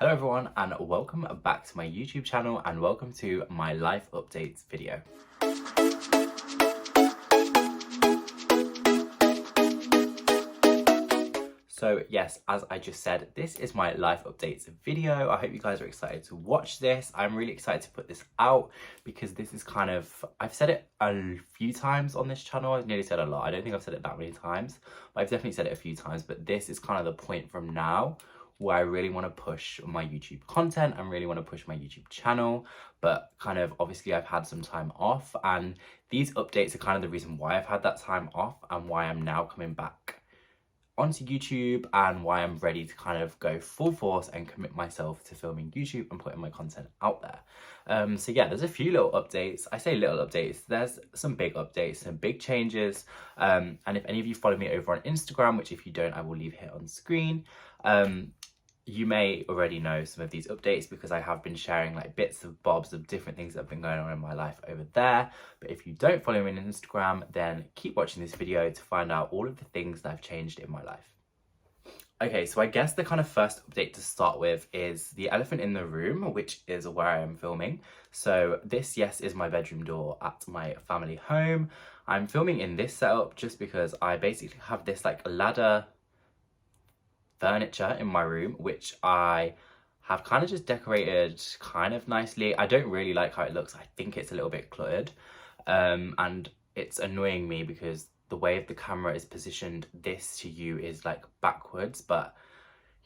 Hello everyone and welcome back to my YouTube channel and welcome to my life updates video. So yes, as I just said, this is my life updates video. I hope you guys are excited to watch this. I'm really excited to put this out because this is kind of, I've said it a few times on this channel. I've nearly said a lot. I don't think I've said it that many times, but I've definitely said it a few times. But this is kind of the point from now where I really want to push my YouTube content and really want to push my YouTube channel. But kind of obviously I've had some time off, and these updates are kind of the reason why I've had that time off and why I'm now coming back onto YouTube and why I'm ready to kind of go full force and commit myself to filming YouTube and putting my content out there. So yeah, there's a few little updates. I say little updates, there's some big updates, some big changes. And if any of you follow me over on Instagram, which if you don't, I will leave here on screen. You may already know some of these updates because I have been sharing like bits of bobs of different things that have been going on in my life over there. But if you don't follow me on Instagram, then keep watching this video to find out all of the things that have changed in my life. Okay, so I guess the kind of first update to start with is the elephant in the room, which is where I am filming. So this, yes, is my bedroom door at my family home. I'm filming in this setup just because I basically have this like ladder furniture in my room, which I have kind of just decorated kind of nicely. I don't really like how it looks. I think it's a little bit cluttered, and it's annoying me because the way the camera is positioned, this to you is like backwards, but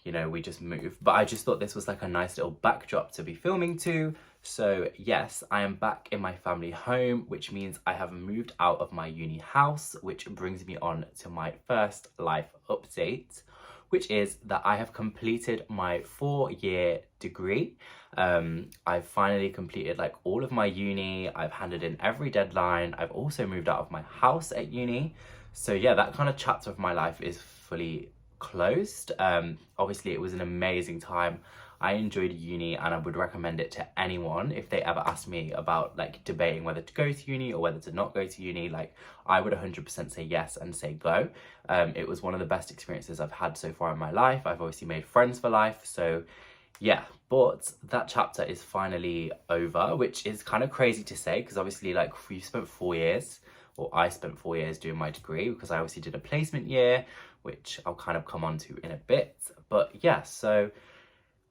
you know, we just move. But I just thought this was like a nice little backdrop to be filming to. So yes, I am back in my family home, which means I have moved out of my uni house, which brings me on to my first life update, which is that I have completed my 4-year degree. I've finally completed like all of my uni. I've handed in every deadline. I've also moved out of my house at uni. So yeah, that kind of chapter of my life is fully closed. Obviously it was an amazing time. I enjoyed uni and I would recommend it to anyone if they ever ask me about like debating whether to go to uni or whether to not go to uni. Like I would 100% say yes and say go. It was one of the best experiences I've had so far in my life. I've obviously made friends for life. So yeah, but that chapter is finally over, which is kind of crazy to say because obviously like we spent 4 years, or I spent 4 years doing my degree because I obviously did a placement year, which I'll kind of come on to in a bit. But yeah, so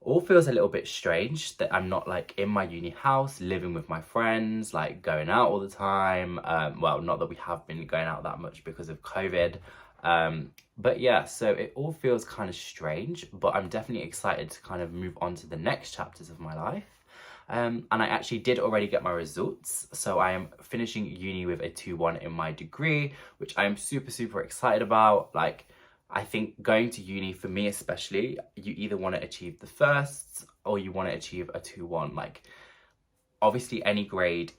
all feels a little bit strange that I'm not like in my uni house living with my friends, like going out all the time. Well, not that we have been going out that much because of COVID. But yeah, so it all feels kind of strange, but I'm definitely excited to kind of move on to the next chapters of my life. And I actually did already get my results. So I am finishing uni with a 2-1 in my degree, which I am super excited about. Like, I think going to uni, for me especially, you either want to achieve the firsts or you want to achieve a 2-1. Like, obviously any grade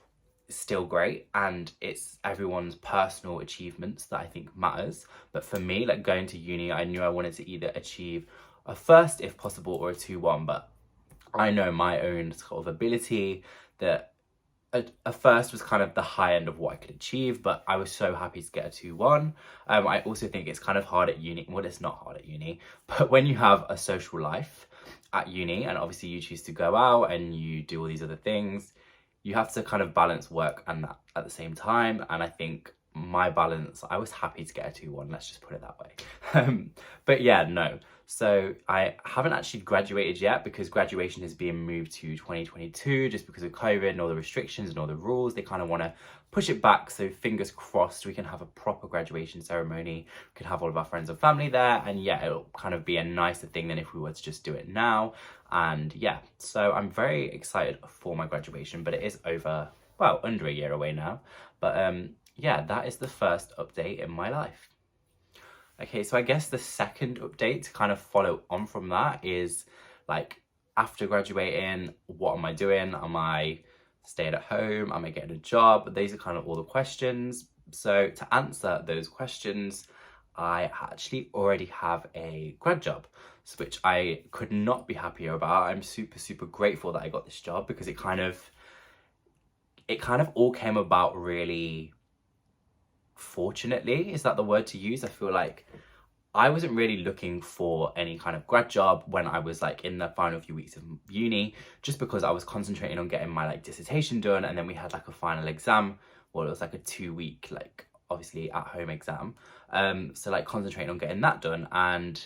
is still great and it's everyone's personal achievements that I think matters. But for me, like going to uni, I knew I wanted to either achieve a first if possible or a 2-1. But I know my own sort of ability that a first was kind of the high end of what I could achieve, but I was so happy to get a 2-1. I also think it's kind of hard at uni. Well, it's not hard at uni, but when you have a social life at uni and obviously you choose to go out and you do all these other things, you have to kind of balance work and that at the same time. And I think my balance, I was happy to get a 2-1, let's just put it that way. But yeah, no. So I haven't actually graduated yet because graduation is being moved to 2022 just because of COVID and all the restrictions and all the rules. They kind of want to push it back. So fingers crossed we can have a proper graduation ceremony. We can have all of our friends and family there. And yeah, it'll kind of be a nicer thing than if we were to just do it now. And yeah, so I'm very excited for my graduation, but it is over, well, under a year away now. But yeah, that is the first update in my life. Okay, so I guess the second update to kind of follow on from that is like after graduating, what am I doing? Am I staying at home? Am I getting a job? These are kind of all the questions. So to answer those questions, I actually already have a grad job, which I could not be happier about. I'm super grateful that I got this job because it kind of all came about really fortunately. Is that the word to use? I feel like I wasn't really looking for any kind of grad job when I was like in the final few weeks of uni, just because I was concentrating on getting my like dissertation done, and then we had like a final exam. Well, it was like a 2 week, like obviously at home exam. So like concentrating on getting that done, and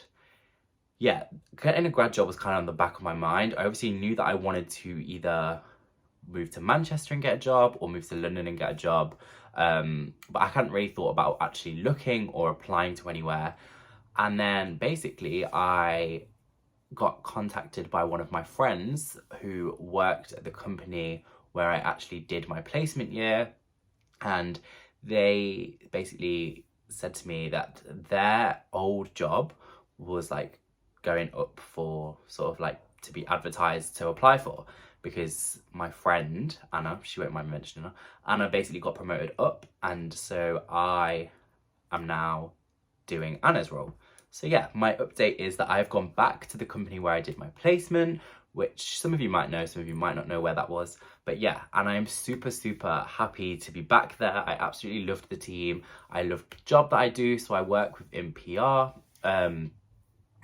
yeah, getting a grad job was kind of on the back of my mind. I obviously knew that I wanted to either move to Manchester and get a job or move to London and get a job. But I hadn't really thought about actually looking or applying to anywhere. And then basically I got contacted by one of my friends who worked at the company where I actually did my placement year. And they basically said to me that their old job was like going up for sort of like to be advertised to apply for, because my friend Anna, she won't mind me mentioning her, Anna basically got promoted up, and so I am now doing Anna's role. So yeah, my update is that I've gone back to the company where I did my placement, which some of you might know, some of you might not know where that was. But yeah, and I'm super, super happy to be back there. I absolutely loved the team. I loved the job that I do. So I work within PR.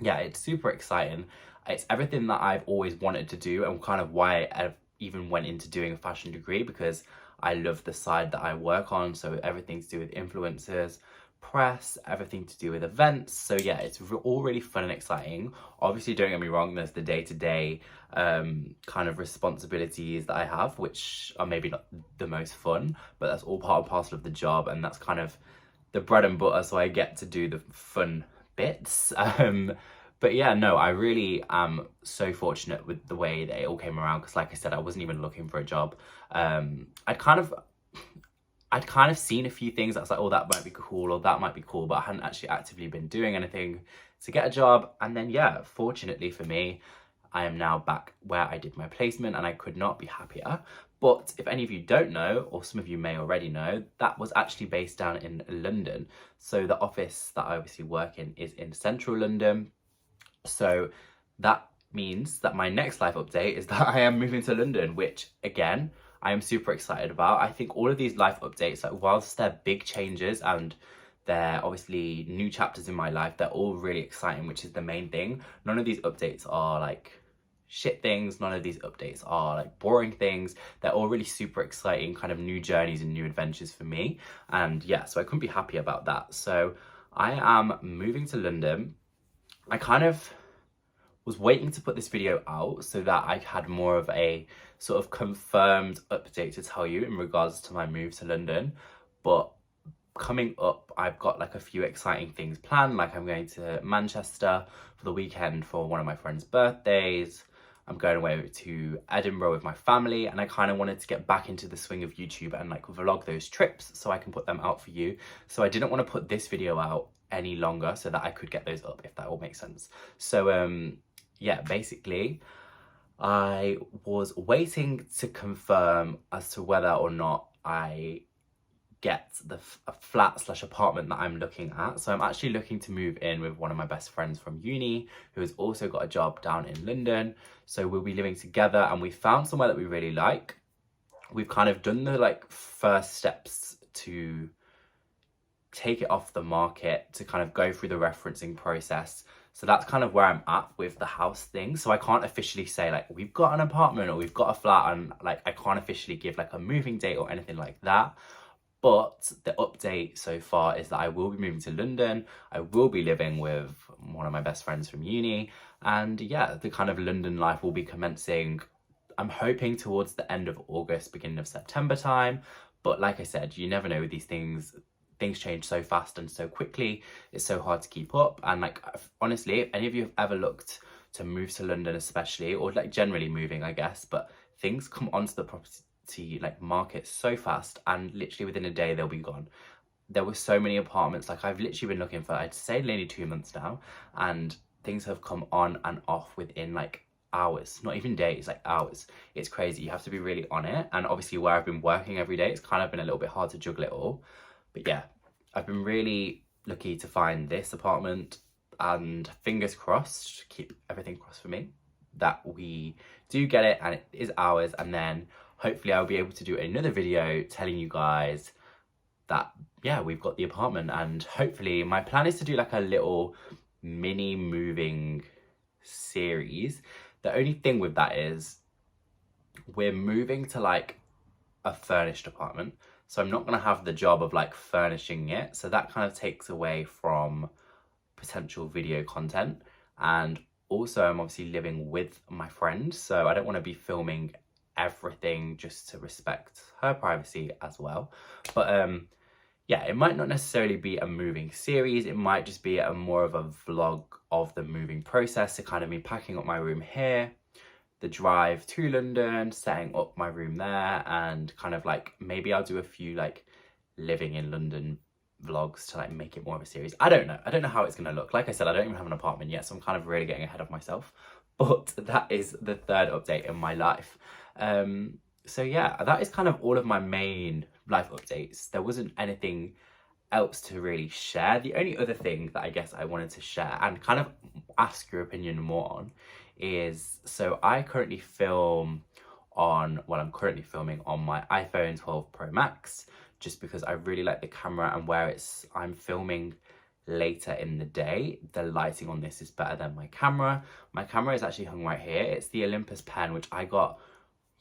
Yeah, it's super exciting. It's everything that I've always wanted to do, and kind of why I even went into doing a fashion degree, because I love the side that I work on. So everything to do with influencers, press, everything to do with events. So yeah, it's all really fun and exciting. Obviously, don't get me wrong, there's the day-to-day kind of responsibilities that I have, which are maybe not the most fun, but that's all part and parcel of the job, and that's kind of the bread and butter, so I get to do the fun bits. But yeah, no, I really am so fortunate with the way that it all came around, because like I said, I wasn't even looking for a job. I'd kind of seen a few things. I was like, oh, that might be cool, or that might be cool, but I hadn't actually actively been doing anything to get a job. And then yeah, fortunately for me, I am now back where I did my placement, and I could not be happier. But if any of you don't know, or some of you may already know, that was actually based down in London. So the office that I obviously work in is in central London. So that means that my next life update is that I am moving to London, which again, I am super excited about. I think all of these life updates, like whilst they're big changes and they're obviously new chapters in my life, they're all really exciting, which is the main thing. None of these updates are like shit things. None of these updates are like boring things. They're all really super exciting kind of new journeys and new adventures for me. And yeah, so I couldn't be happy about that. So I am moving to London. I kind of was waiting to put this video out so that I had more of a sort of confirmed update to tell you in regards to my move to London. But coming up, I've got like a few exciting things planned. Like I'm going to Manchester for the weekend for one of my friend's birthdays. I'm going away to Edinburgh with my family, and I kind of wanted to get back into the swing of YouTube and like vlog those trips so I can put them out for you. So I didn't want to put this video out any longer so that I could get those up, if that all makes sense. So yeah, basically I was waiting to confirm as to whether or not I get the flat / apartment that I'm looking at. So I'm actually looking to move in with one of my best friends from uni, who has also got a job down in London. So we'll be living together, and we found somewhere that we really like. We've kind of done the like first steps to take it off the market, to kind of go through the referencing process. So that's kind of where I'm at with the house thing. So I can't officially say like we've got an apartment or we've got a flat, and like I can't officially give like a moving date or anything like that. But the update so far is that I will be moving to London. I will be living with one of my best friends from uni. And yeah, the kind of London life will be commencing, I'm hoping, towards the end of August, beginning of September time. But like I said, you never know with these things. Things change so fast and so quickly. It's so hard to keep up. And like, honestly, if any of you have ever looked to move to London especially, or like generally moving, I guess, but things come onto the property like market so fast, and literally within a day they'll be gone. There were so many apartments, like I've literally been looking for, I'd say nearly 2 months now, and things have come on and off within like hours, not even days, like hours. It's crazy. You have to be really on it. And obviously where I've been working every day, it's kind of been a little bit hard to juggle it all. But yeah, I've been really lucky to find this apartment, and fingers crossed, keep everything crossed for me, that we do get it and it is ours. And then hopefully I'll be able to do another video telling you guys that, yeah, we've got the apartment, and hopefully my plan is to do like a little mini moving series. The only thing with that is we're moving to like a furnished apartment, so I'm not going to have the job of like furnishing it, so that kind of takes away from potential video content. And also I'm obviously living with my friend, so I don't want to be filming everything, just to respect her privacy as well. But yeah, it might not necessarily be a moving series, it might just be a more of a vlog of the moving process. So kind of me packing up my room here, the drive to London, setting up my room there, and kind of like maybe I'll do a few like living in London vlogs to like make it more of a series. I don't know how it's gonna look. Like I said, I don't even have an apartment yet, so I'm kind of really getting ahead of myself. But that is the third update in my life. So yeah, that is kind of all of my main life updates. There wasn't anything else to really share. The only other thing that I guess I wanted to share and kind of ask your opinion more on is, so I currently film on, well, I'm currently filming on my iPhone 12 Pro Max, just because I really like the camera, and where I'm filming later in the day, the lighting on this is better than my camera. My camera is actually hung right here. It's the Olympus pen, which I got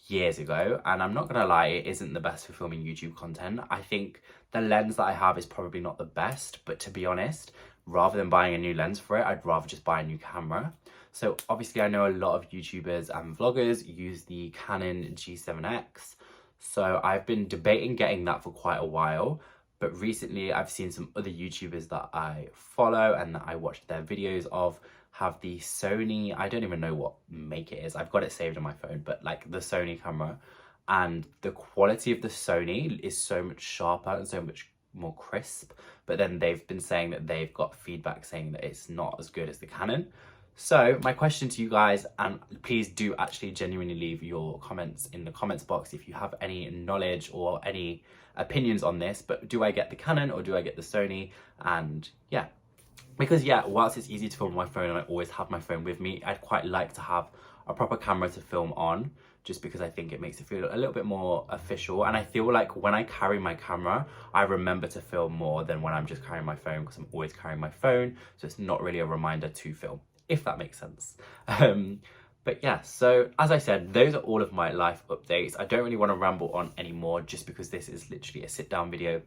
years ago, and I'm not gonna lie, it isn't the best for filming YouTube content. I think the lens that I have is probably not the best, but to be honest, rather than buying a new lens for it, I'd rather just buy a new camera. So obviously I know a lot of YouTubers and vloggers use the Canon G7X, so I've been debating getting that for quite a while. But recently I've seen some other YouTubers that I follow and that I watched their videos of have the Sony, I don't even know what make it is, I've got it saved on my phone, but like the Sony camera, and the quality of the Sony is so much sharper and so much more crisp. But then they've been saying that they've got feedback saying that it's not as good as the Canon. So my question to you guys, and please do actually genuinely leave your comments in the comments box if you have any knowledge or any opinions on this, but do I get the Canon or do I get the Sony? And yeah, because yeah, whilst it's easy to film on my phone and I always have my phone with me, I'd quite like to have a proper camera to film on, just because I think it makes it feel a little bit more official. And I feel like when I carry my camera, I remember to film more than when I'm just carrying my phone, because I'm always carrying my phone, so it's not really a reminder to film, if that makes sense. But yeah, so as I said, those are all of my life updates. I don't really want to ramble on anymore, just because this is literally a sit down video,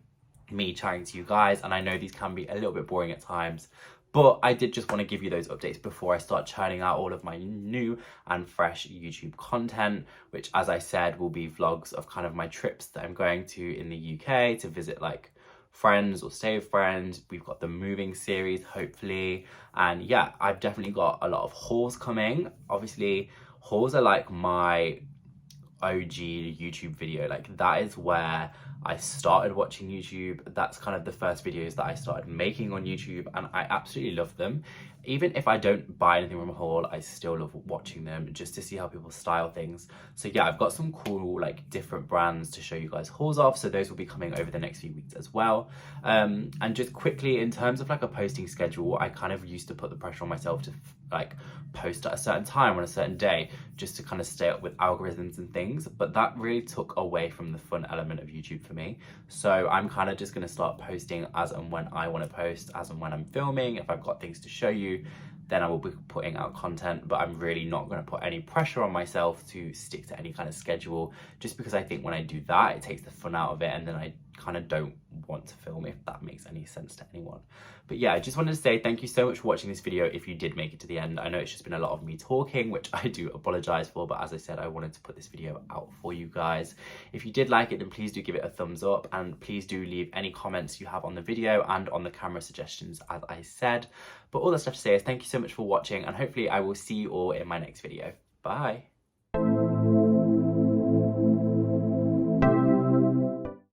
me chatting to you guys, and I know these can be a little bit boring at times, but I did just want to give you those updates before I start churning out all of my new and fresh YouTube content, which, as I said, will be vlogs of kind of my trips that I'm going to in the UK to visit like friends or stay with friends. We've got the moving series, hopefully, and yeah, I've definitely got a lot of hauls coming. Obviously, hauls are like my OG YouTube video, like that is where I started watching YouTube. That's kind of the first videos that I started making on YouTube, and I absolutely love them. Even if I don't buy anything from a haul, I still love watching them just to see how people style things. So yeah, I've got some cool like different brands to show you guys hauls of, so those will be coming over the next few weeks as well. And just quickly, in terms of like a posting schedule, I kind of used to put the pressure on myself to like post at a certain time on a certain day, just to kind of stay up with algorithms and things, but that really took away from the fun element of YouTube for me. So I'm kind of just going to start posting as and when I want to post, as and when I'm filming. If I've got things to show you, then I will be putting out content, but I'm really not going to put any pressure on myself to stick to any kind of schedule, just because I think when I do that, it takes the fun out of it, and then I kind of don't want to film, if that makes any sense to anyone. But yeah, I just wanted to say thank you so much for watching this video if you did make it to the end. I know it's just been a lot of me talking, which I do apologize for, but as I said, I wanted to put this video out for you guys. If you did like it, then please do give it a thumbs up, and please do leave any comments you have on the video and on the camera suggestions, as I said. But all that's left to say is thank you so much for watching, and hopefully I will see you all in my next video. Bye.